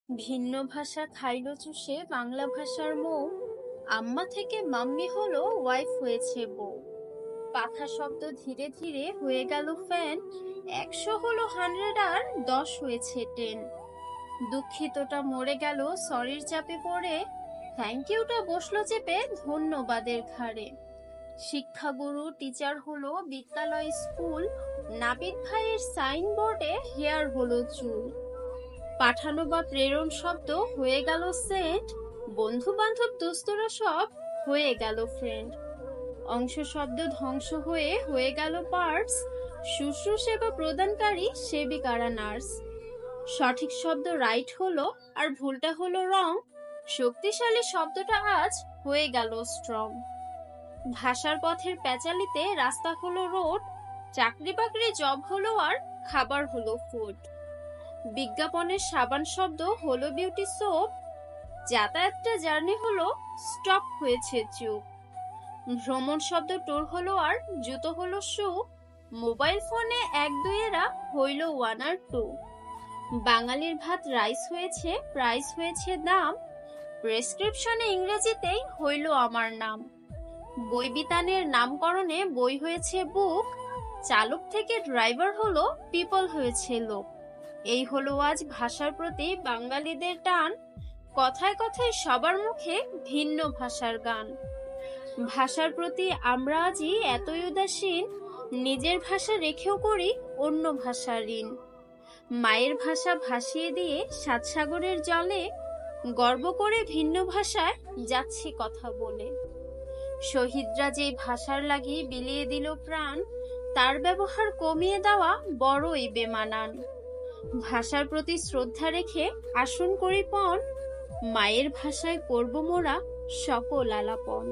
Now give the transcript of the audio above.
ভিন্ন ভাষা খাইলো চুষে বাংলা ভাষার মৌ। আম্মা থেকে মাম্মি হলো ওয়াইফ হয়েছে বউ। পাখা শব্দ ধীরে ধীরে হয়ে গেল ফ্যান। 100 হলো 100 আর 10 হয়েছে 10। দুঃখিতটা মরে গেল সরির চাপে পড়ে। থ্যাংক ইউটা বসলো চেপে ধন্যবাদের ঘাড়ে। শিক্ষাগুরু টিচার হলো বিদ্যালয় স্কুল। নাপিত ভাইয়ের সাইনবোর্ডে হেয়ার হলো চুল। পাঠানো বা প্রেরণ শব্দ হয়ে গেল সেন্ট। বন্ধু বান্ধব দোস্তরা সব হয়ে গেল ফ্রেন্ড। অংশ শব্দ ধ্বংস হয়ে গেল পার্টস। শুশ্রূষা প্রদানকারী সেবিকারা নার্স। সঠিক শব্দ রাইট হলো আর ভুলটা হলো রং। শক্তিশালী শব্দটা আজ হয়ে গেল স্ট্রং। ভাষার পথের প্যাচালিতে রাস্তা হলো রোড। চাকরি বাকরি জব হলো আর খাবার হলো ফুড। বিজ্ঞাপনের সাবান শব্দ হলো বিউটি সোপ। যাতায়াতটা জার্নি হলো স্টপ হয়েছে চুপ। ভ্রমণ শব্দ ট্যুর হলো আর জুতো হলো শু। মোবাইল ফোনে 1-2 হইল 1 আর 2। বাঙালির ভাত রাইস হয়েছে, প্রাইস হয়েছে দাম। প্রেসক্রিপশনে ইংরেজিতেই হইল আমার নাম। বই বিতানের নামকরণে বই হয়েছে বুক। চালক থেকে ড্রাইভার হলো পিপল হয়েছে লোক। এই হলো আজ ভাষার প্রতি বাঙালিদের টান। কথায় কথায় সবার মুখে ভিন্ন ভাষার গান। ভাষার প্রতি আমরা আজই এতই উদাসীন, নিজের ভাষা রেখেও করি অন্য ভাষার ঋণ। মায়ের ভাষা ভাসিয়ে দিয়ে 7 সাগরের জলে, গর্ব করে ভিন্ন ভাষায় যাচ্ছি কথা বলে। শহীদরা যে ভাষার লাগি বিলিয়ে দিল প্রাণ, তার ব্যবহার কমিয়ে দেওয়া বড়ই বেমানান। ভাষার প্রতি শ্রদ্ধা রেখে আসন করি পণ, মায়ের ভাষায় করব মোরা সকল আলাপন।